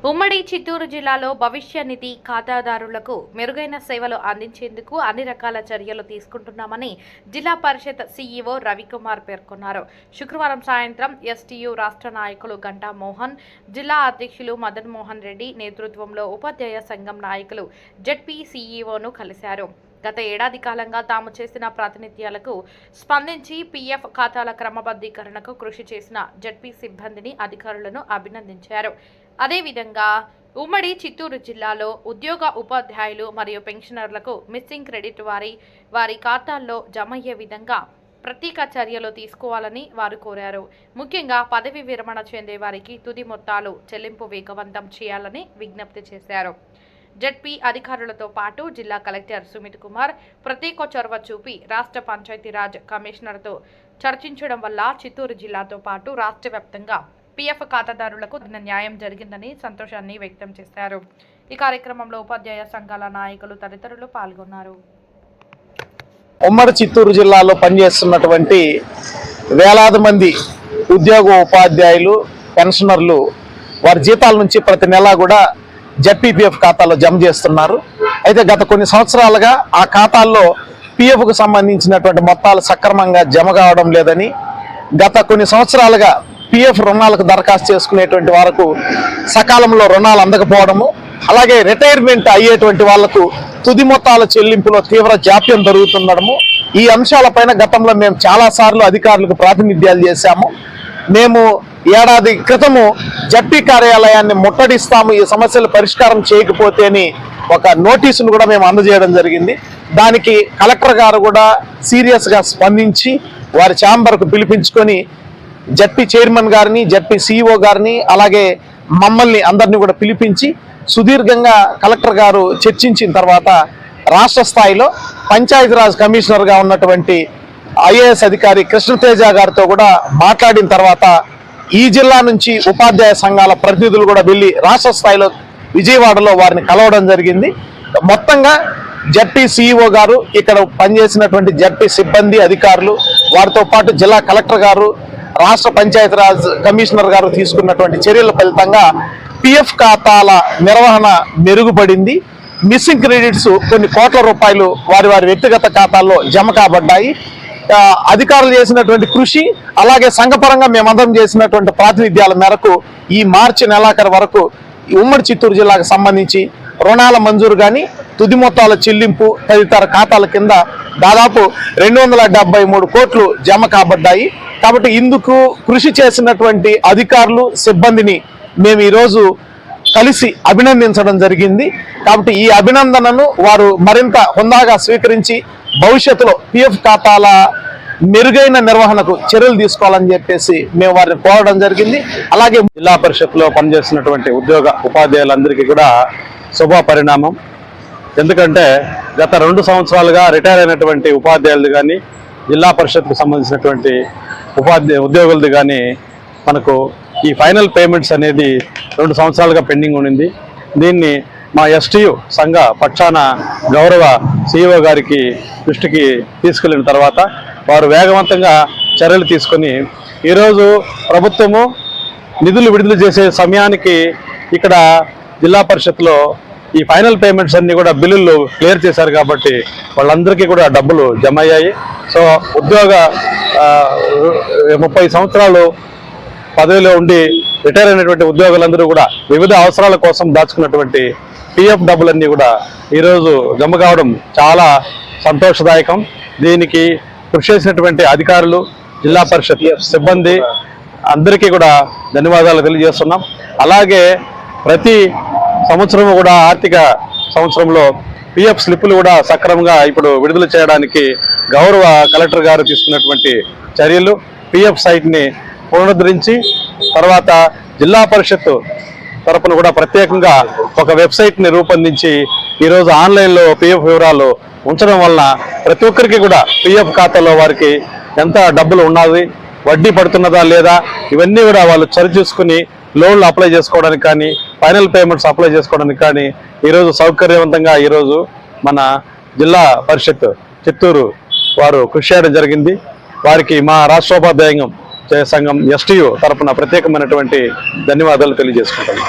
ఉమ్మడి చిత్తూరు జిల్లాలో భవిష్య నిధి ఖాతాదారులకు మెరుగైన సేవలు అందించేందుకు అన్ని రకాల చర్యలు తీసుకుంటున్నామని జిల్లా పరిషత్ సీఈఓ రవికుమార్ పేర్కొన్నారు. శుక్రవారం సాయంత్రం ఎస్టీయూ రాష్ట్ర నాయకులు గంటా మోహన్, జిల్లా అధ్యక్షులు మదన్ మోహన్ రెడ్డి నేతృత్వంలో ఉపాధ్యాయ సంఘం నాయకులు జెడ్పీ సీఈఓను కలిశారు. గత ఏడాది కాలంగా తాము చేసిన ప్రాతినిధ్యాలకు స్పందించి పీఎఫ్ ఖాతాల క్రమబద్ధీకరణకు కృషి చేసిన జెడ్పీ సిబ్బందిని, అధికారులను అభినందించారు. అదేవిధంగా ఉమ్మడి చిత్తూరు జిల్లాలో ఉద్యోగ ఉపాధ్యాయులు మరియు పెన్షనర్లకు మిస్సింగ్ క్రెడిట్ వారి ఖాతాల్లో జమయ్యే విధంగా ప్రత్యేక చర్యలు తీసుకోవాలని వారు కోరారు. ముఖ్యంగా పదవి విరమణ చెందే వారికి తుది మొత్తాలు చెల్లింపు వేగవంతం చేయాలని విజ్ఞప్తి చేశారు. జెడ్పీ అధికారులతో పాటు జిల్లా కలెక్టర్ సుమిత్ కుమార్ ప్రత్యేక చొరవ చూపి రాష్ట్ర పంచాయతీరాజ్ కమిషనర్తో చర్చించడం వల్ల చిత్తూరు జిల్లాతో పాటు రాష్ట్ర వ్యాప్తంగా పీఎఫ్ ఖాతాదారులకు న్యాయం జరిగిందని సంతోషాన్ని వ్యక్తం చేశారు. ఈ కార్యక్రమంలో ఉపాధ్యాయ సంఘాల నాయకులు తదితరులు పాల్గొన్నారు. ఉమ్మడి చిత్తూరు జిల్లాలో పనిచేస్తున్నటువంటి వేలాది మంది ఉద్యోగ ఉపాధ్యాయులు, పెన్షనర్లు వారి జీతాల నుంచి ప్రతి నెలా కూడా జెడ్పీపీఎఫ్ ఖాతాలో జమ చేస్తున్నారు. అయితే గత కొన్ని సంవత్సరాలుగా ఆ ఖాతాల్లో పీఎఫ్కు సంబంధించినటువంటి మొత్తాలు సక్రమంగా జమ కావడం లేదని, గత కొన్ని సంవత్సరాలుగా పీఎఫ్ రుణాలకు దరఖాస్తు చేసుకునేటువంటి వారికి సకాలంలో రుణాలు అందకపోవడము, అలాగే రిటైర్మెంట్ అయ్యేటువంటి వాళ్లకు తుది మొత్తాల చెల్లింపులో తీవ్ర జాప్యం జరుగుతుండడము, ఈ అంశాలపైన గతంలో మేము చాలాసార్లు అధికారులకు ప్రాతినిధ్యాలు చేశాము. మేము ఏడాది క్రితము జడ్పీ కార్యాలయాన్ని ముట్టడిస్తాము ఈ సమస్యలు పరిష్కారం చేయకపోతే అని ఒక నోటీసును కూడా మేము అందజేయడం జరిగింది. దానికి కలెక్టర్ గారు కూడా సీరియస్గా స్పందించి వారి ఛాంబర్కు పిలిపించుకొని జడ్పీ చైర్మన్ గారిని, జడ్పీ సీఈఓ గారిని, అలాగే మమ్మల్ని అందరినీ కూడా పిలిపించి సుదీర్ఘంగా కలెక్టర్ గారు చర్చించిన తర్వాత రాష్ట్ర స్థాయిలో పంచాయతీరాజ్ కమిషనర్గా ఉన్నటువంటి ఐఏఎస్ అధికారి కృష్ణతేజ గారితో కూడా మాట్లాడిన తర్వాత ఈ జిల్లా నుంచి ఉపాధ్యాయ సంఘాల ప్రతినిధులు కూడా వెళ్ళి రాష్ట్ర స్థాయిలో విజయవాడలో వారిని కలవడం జరిగింది. మొత్తంగా జడ్పీ సీఈఓ గారు, ఇక్కడ పనిచేసినటువంటి జడ్పీ సిబ్బంది, అధికారులు, వారితో పాటు జిల్లా కలెక్టర్ గారు, రాష్ట్ర పంచాయతీరాజ్ కమిషనర్ గారు తీసుకున్నటువంటి చర్యల ఫలితంగా పీఎఫ్ ఖాతాల నిర్వహణ మెరుగుపడింది. మిస్సింగ్ క్రెడిట్స్ కొన్ని కోట్ల రూపాయలు వారి వ్యక్తిగత ఖాతాల్లో జమ కాబడ్డాయి. అధికారులు చేసినటువంటి కృషి, అలాగే సంఘపరంగా మేమందరం చేసినటువంటి ప్రాతినిధ్యాల మేరకు ఈ మార్చి నెలాఖరు వరకు ఉమ్మడి చిత్తూరు జిల్లాకు సంబంధించి రుణాల మంజూరు కానీ, తుది మొత్తాల చెల్లింపు తదితర ఖాతాల కింద దాదాపు 273 కోట్లు జమ కాబడ్డాయి. కాబట్టి ఇందుకు కృషి చేసినటువంటి అధికారులు, సిబ్బందిని మేము ఈరోజు కలిసి అభినందించడం జరిగింది. కాబట్టి ఈ అభినందనను వారు మరింత హుందాగా స్వీకరించి భవిష్యత్తులో పీఎఫ్ ఖాతాల మెరుగైన నిర్వహణకు చర్యలు తీసుకోవాలని చెప్పేసి మేము వారిని కోరడం జరిగింది. అలాగే జిల్లా పరిషత్లో పనిచేస్తున్నటువంటి ఉద్యోగ ఉపాధ్యాయులందరికీ కూడా శుభ పరిణామం. ఎందుకంటే గత 2 సంవత్సరాలుగా రిటైర్ అయినటువంటి ఉపాధ్యాయులు కానీ, జిల్లా పరిషత్కు సంబంధించినటువంటి ఉద్యోగులది కానీ మనకు ఈ ఫైనల్ పేమెంట్స్ అనేది 2 సంవత్సరాలుగా పెండింగ్ ఉండింది. దీన్ని మా ఎస్టీయూ సంఘ పక్షాన గౌరవ సీఈఓ గారికి దృష్టికి తీసుకెళ్లిన తర్వాత వారు వేగవంతంగా చర్యలు తీసుకొని ఈరోజు ప్రభుత్వము నిధులు విడుదల చేసే సమయానికి ఇక్కడ జిల్లా పరిషత్లో ఈ ఫైనల్ పేమెంట్స్ అన్ని కూడా బిల్లులు క్లియర్ చేశారు. కాబట్టి వాళ్ళందరికీ కూడా డబ్బులు జమ అయ్యాయి. సో ఉద్యోగ 30 సంవత్సరాలు పదవిలో ఉండి రిటైర్ అయినటువంటి ఉద్యోగులందరూ కూడా వివిధ అవసరాల కోసం దాచుకున్నటువంటి పీఎఫ్ డబ్బులన్నీ కూడా ఈరోజు జమ కావడం చాలా సంతోషదాయకం. దీనికి కృషి చేసినటువంటి అధికారులు, జిల్లా పరిషత్ సిబ్బంది అందరికీ కూడా ధన్యవాదాలు తెలియజేస్తున్నాం. అలాగే ప్రతి సంవత్సరం కూడా ఆర్థిక సంవత్సరంలో పీఎఫ్ స్లిప్పులు కూడా సక్రమంగా ఇప్పుడు విడుదల చేయడానికి గౌరవ కలెక్టర్ గారు తీసుకున్నటువంటి చర్యలు, పీఎఫ్ సైట్ని పునరుద్ధరించి తర్వాత జిల్లా పరిషత్ తరపున కూడా ప్రత్యేకంగా ఒక వెబ్సైట్ని రూపొందించి ఈరోజు ఆన్లైన్లో పీఎఫ్ వివరాలు ఉంచడం వలన ప్రతి ఒక్కరికి కూడా పీఎఫ్ ఖాతాలో వారికి ఎంత డబ్బులు ఉన్నది, వడ్డీ పడుతున్నదా లేదా, ఇవన్నీ కూడా వాళ్ళు సరిచూసుకుని లోన్లు అప్లై చేసుకోవడానికి కానీ, ఫైనల్ పేమెంట్స్ అప్లై చేసుకోవడానికి కానీ ఈరోజు సౌకర్యవంతంగా ఈరోజు మన జిల్లా పరిషత్ చిత్తూరు వారు కృషి చేయడం జరిగింది. వారికి మా రాష్ట్రోపాధ్యాయ సంఘం ఎస్టీయూ తరపున ప్రత్యేకమైనటువంటి ధన్యవాదాలు తెలియజేసుకుంటాను.